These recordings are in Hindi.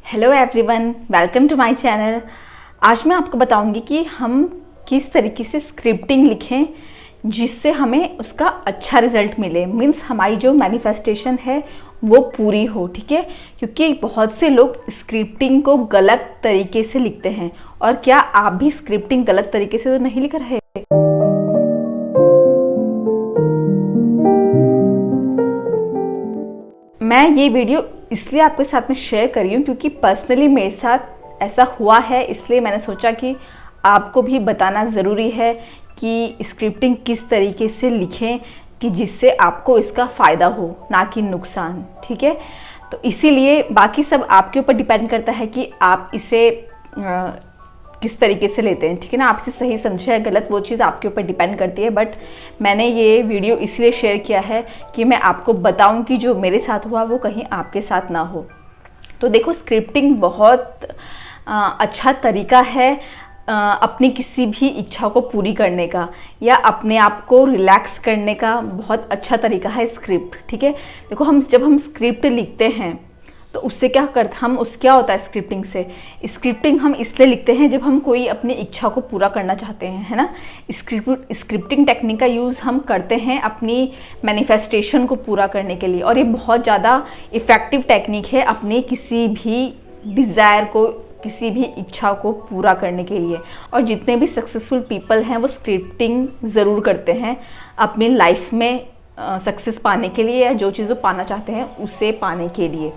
Hello everyone, welcome to my channel. आज मैं आपको बताऊंगी कि हम किस तरीके से स्क्रिप्टिंग लिखें जिससे हमें उसका अच्छा रिजल्ट मिले। मीन्स हमारी जो मैनिफेस्टेशन है वो पूरी हो, ठीक है। क्योंकि बहुत से लोग स्क्रिप्टिंग को गलत तरीके से लिखते हैं। और क्या आप भी स्क्रिप्टिंग गलत तरीके से तो नहीं लिख रहे? मैं ये वीडियो इसलिए आपके साथ में शेयर कर रही हूँ क्योंकि पर्सनली मेरे साथ ऐसा हुआ है, इसलिए मैंने सोचा कि आपको भी बताना ज़रूरी है कि स्क्रिप्टिंग किस तरीके से लिखें कि जिससे आपको इसका फ़ायदा हो, ना कि नुकसान, ठीक है। तो इसीलिए बाकी सब आपके ऊपर डिपेंड करता है कि आप इसे किस तरीके से लेते हैं, ठीक है ना। आप इसे सही समझे या गलत, वो चीज़ आपके ऊपर डिपेंड करती है। बट मैंने ये वीडियो इसलिए शेयर किया है कि मैं आपको बताऊं कि जो मेरे साथ हुआ वो कहीं आपके साथ ना हो। तो देखो, स्क्रिप्टिंग बहुत अच्छा तरीका है अपनी किसी भी इच्छा को पूरी करने का या अपने आप को रिलैक्स करने का बहुत अच्छा तरीका है स्क्रिप्ट, ठीक है। देखो, जब हम स्क्रिप्ट लिखते हैं तो उससे क्या होता है स्क्रिप्टिंग हम इसलिए लिखते हैं जब हम कोई अपनी इच्छा को पूरा करना चाहते हैं, है ना। स्क्रिप्टिंग टेक्निक का यूज़ हम करते हैं अपनी मैनिफेस्टेशन को पूरा करने के लिए। और ये बहुत ज़्यादा इफ़ेक्टिव टेक्निक है अपनी किसी भी डिज़ायर को, किसी भी इच्छा को पूरा करने के लिए। और जितने भी सक्सेसफुल पीपल हैं वो स्क्रिप्टिंग ज़रूर करते हैं अपनी लाइफ में सक्सेस पाने के लिए या जो चीज़ वो पाना चाहते हैं उसे पाने के लिए।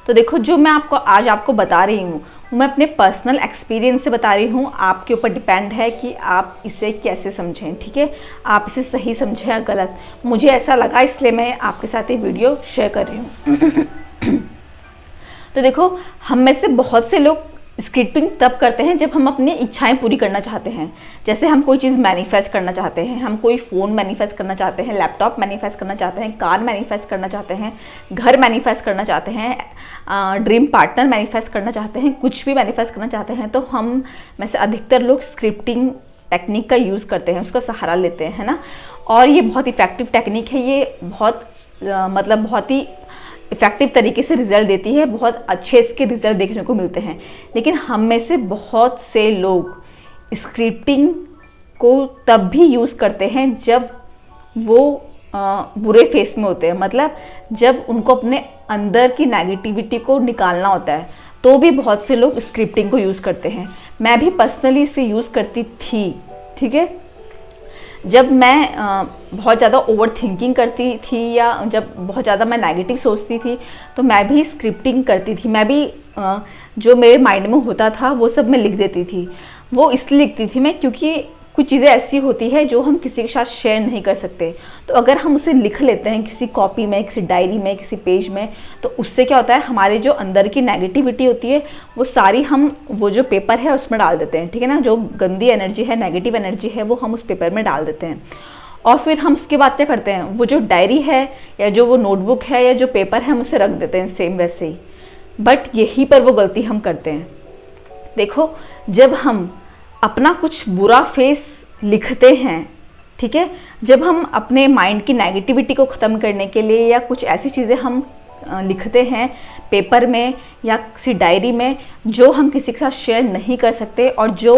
तो देखो, जो मैं आज आपको बता रही हूँ मैं अपने पर्सनल एक्सपीरियंस से बता रही हूँ। आपके ऊपर डिपेंड है कि आप इसे कैसे समझें, ठीक है। आप इसे सही समझें या गलत। मुझे ऐसा लगा इसलिए मैं आपके साथ ये वीडियो शेयर कर रही हूँ। तो देखो, हम में से बहुत से लोग स्क्रिप्टिंग तब करते हैं जब हम अपनी इच्छाएं पूरी करना चाहते हैं। जैसे हम कोई चीज़ मैनिफेस्ट करना चाहते हैं, हम कोई फ़ोन मैनिफेस्ट करना चाहते हैं, लैपटॉप मैनिफेस्ट करना चाहते हैं, कार मैनिफेस्ट करना चाहते हैं, घर मैनिफेस्ट करना चाहते हैं, ड्रीम पार्टनर मैनिफेस्ट करना चाहते हैं, कुछ भी मैनिफेस्ट करना चाहते हैं। तो हम में से अधिकतर लोग स्क्रिप्टिंग टेक्निक का यूज़ करते हैं, उसका सहारा लेते हैं, है ना। और ये बहुत इफ़ेक्टिव टेक्निक है। ये बहुत ही इफ़ेक्टिव तरीके से रिज़ल्ट देती है। बहुत अच्छे इसके रिज़ल्ट देखने को मिलते हैं। लेकिन हम में से बहुत से लोग स्क्रिप्टिंग को तब भी यूज़ करते हैं जब वो बुरे फेस में होते हैं। मतलब जब उनको अपने अंदर की नेगेटिविटी को निकालना होता है तो भी बहुत से लोग स्क्रिप्टिंग को यूज़ करते हैं। मैं भी पर्सनली इसे यूज़ करती थी, ठीक है। जब मैं बहुत ज़्यादा ओवर थिंकिंग करती थी या जब बहुत ज़्यादा मैं नेगेटिव सोचती थी तो मैं भी स्क्रिप्टिंग करती थी। मैं भी जो मेरे माइंड में होता था वो सब मैं लिख देती थी। वो इसलिए लिखती थी मैं क्योंकि कुछ चीज़ें ऐसी होती है जो हम किसी के साथ शेयर नहीं कर सकते। तो अगर हम उसे लिख लेते हैं किसी कॉपी में, किसी डायरी में, किसी पेज में, तो उससे क्या होता है, हमारे जो अंदर की नेगेटिविटी होती है वो सारी हम वो जो पेपर है उसमें डाल देते हैं, ठीक है ना। जो गंदी एनर्जी है, नेगेटिव एनर्जी है, वो हम उस पेपर में डाल देते हैं। और फिर हम उसके बाद क्या करते हैं, वो जो डायरी है या जो वो नोटबुक है या जो पेपर है हम उसे रख देते हैं सेम वैसे ही। बट यहीं पर वो गलती हम करते हैं। देखो, जब हम अपना कुछ बुरा फेस लिखते हैं, ठीक है, जब हम अपने माइंड की नेगेटिविटी को ख़त्म करने के लिए या कुछ ऐसी चीज़ें हम लिखते हैं पेपर में या किसी डायरी में जो हम किसी के साथ शेयर नहीं कर सकते और जो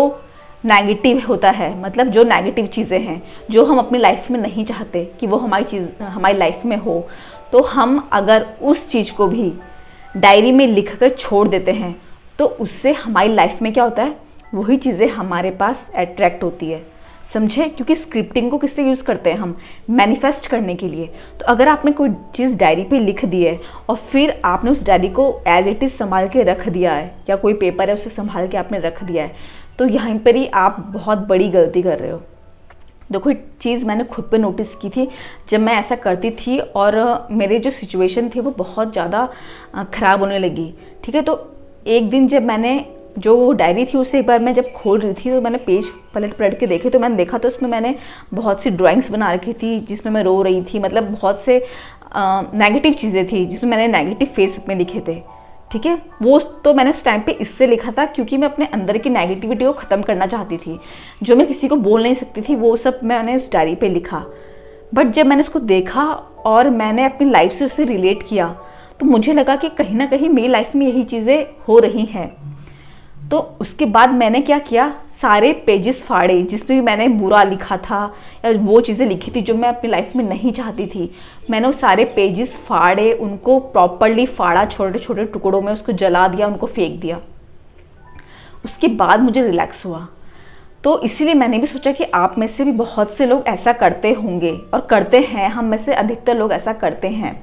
नेगेटिव होता है, मतलब जो नेगेटिव चीज़ें हैं जो हम अपनी लाइफ में नहीं चाहते कि वो हमारी लाइफ में हो, तो हम अगर उस चीज़ को भी डायरी में लिख कर छोड़ देते हैं तो उससे हमारी लाइफ में क्या होता है, वही चीज़ें हमारे पास अट्रैक्ट होती है, समझे। क्योंकि स्क्रिप्टिंग को किस लिए यूज़ करते हैं हम, मैनिफेस्ट करने के लिए। तो अगर आपने कोई चीज़ डायरी पे लिख दी है और फिर आपने उस डायरी को एज इट इज़ संभाल के रख दिया है या कोई पेपर है उसे संभाल के आपने रख दिया है, तो यहाँ पर ही आप बहुत बड़ी गलती कर रहे हो। देखो, एक चीज़ मैंने खुद पे नोटिस की थी जब मैं ऐसा करती थी और मेरी जो सिचुएशन थी वो बहुत ज़्यादा ख़राब होने लगी, ठीक है। तो एक दिन जब मैंने जो डायरी थी उसे एक बार मैं जब खोल रही थी तो मैंने पेज पलट के देखे, तो मैंने देखा तो उसमें मैंने बहुत सी ड्राइंग्स बना रखी थी जिसमें मैं रो रही थी। मतलब बहुत से नेगेटिव चीज़ें थी जिसमें मैंने नेगेटिव फेस अपने लिखे थे, ठीक है। वो तो मैंने उस टाइम पे इससे लिखा था क्योंकि मैं अपने अंदर की नेगेटिविटी को ख़त्म करना चाहती थी। जो मैं किसी को बोल नहीं सकती थी वो सब मैंने उस डायरी पे लिखा। बट जब मैंने उसको देखा और मैंने अपनी लाइफ से उससे रिलेट किया तो मुझे लगा कि कहीं ना कहीं मेरी लाइफ में यही चीज़ें हो रही हैं। तो उसके बाद मैंने क्या किया, सारे पेजेस फाड़े जिसमें भी मैंने बुरा लिखा था या वो चीज़ें लिखी थी जो मैं अपनी लाइफ में नहीं चाहती थी। मैंने वो सारे पेजेस फाड़े, उनको प्रॉपरली फाड़ा, छोटे छोटे टुकड़ों में उसको जला दिया, उनको फेंक दिया। उसके बाद मुझे रिलैक्स हुआ। तो इसीलिए मैंने भी सोचा कि आप में से भी बहुत से लोग ऐसा करते होंगे और करते हैं, हम में से अधिकतर लोग ऐसा करते हैं।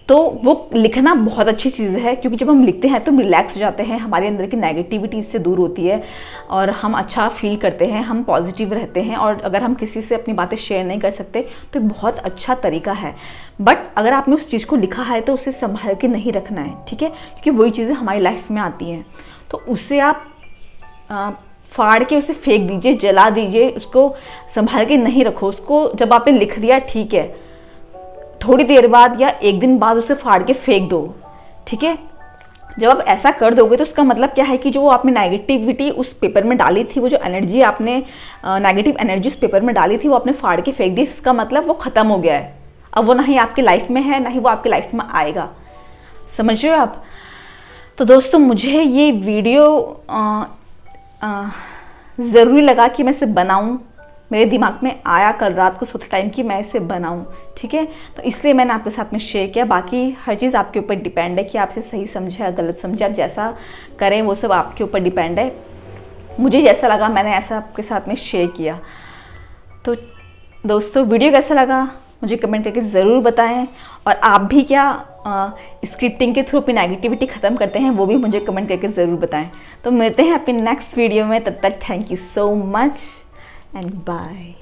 तो वो लिखना बहुत अच्छी चीज़ है, क्योंकि जब हम लिखते हैं तो हम रिलैक्स हो जाते हैं, हमारे अंदर की नेगेटिविटी इससे दूर होती है और हम अच्छा फील करते हैं, हम पॉजिटिव रहते हैं। और अगर हम किसी से अपनी बातें शेयर नहीं कर सकते तो बहुत अच्छा तरीका है। बट अगर आपने उस चीज़ को लिखा है तो उसे संभाल के नहीं रखना है, ठीक है, क्योंकि वही चीज़ें हमारी लाइफ में आती हैं। तो उसे आप फाड़ के उसे फेंक दीजिए, जला दीजिए, उसको संभाल के नहीं रखो। उसको जब आपने लिख दिया, ठीक है, थोड़ी देर बाद या एक दिन बाद उसे फाड़ के फेंक दो, ठीक है। जब आप ऐसा कर दोगे तो उसका मतलब क्या है कि जो आपने नेगेटिविटी उस पेपर में डाली थी, वो जो एनर्जी आपने नेगेटिव एनर्जी उस पेपर में डाली थी, वो आपने फाड़ के फेंक दी। इसका मतलब वो ख़त्म हो गया है, अब वो ना ही आपकी लाइफ में है, ना ही वो आपकी लाइफ में आएगा। समझ रहे हो आप? तो दोस्तों, मुझे ये वीडियो ज़रूरी लगा कि मैं इसे बनाऊं। मेरे दिमाग में आया कल रात को सोते टाइम कि मैं इसे बनाऊं, ठीक है। तो इसलिए मैंने आपके साथ में शेयर किया। बाकी हर चीज़ आपके ऊपर डिपेंड है कि आप इसे सही समझे या गलत समझे, आप जैसा करें वो सब आपके ऊपर डिपेंड है। मुझे जैसा लगा मैंने ऐसा आपके साथ में शेयर किया। तो दोस्तों, वीडियो कैसा लगा मुझे कमेंट करके ज़रूर बताएं। और आप भी क्या स्क्रिप्टिंग के थ्रू अपनी नेगेटिविटी ख़त्म करते हैं, वो भी मुझे कमेंट करके ज़रूर बताएं। तो मिलते हैं अपनी नेक्स्ट वीडियो में, तब तक thank you so much and bye.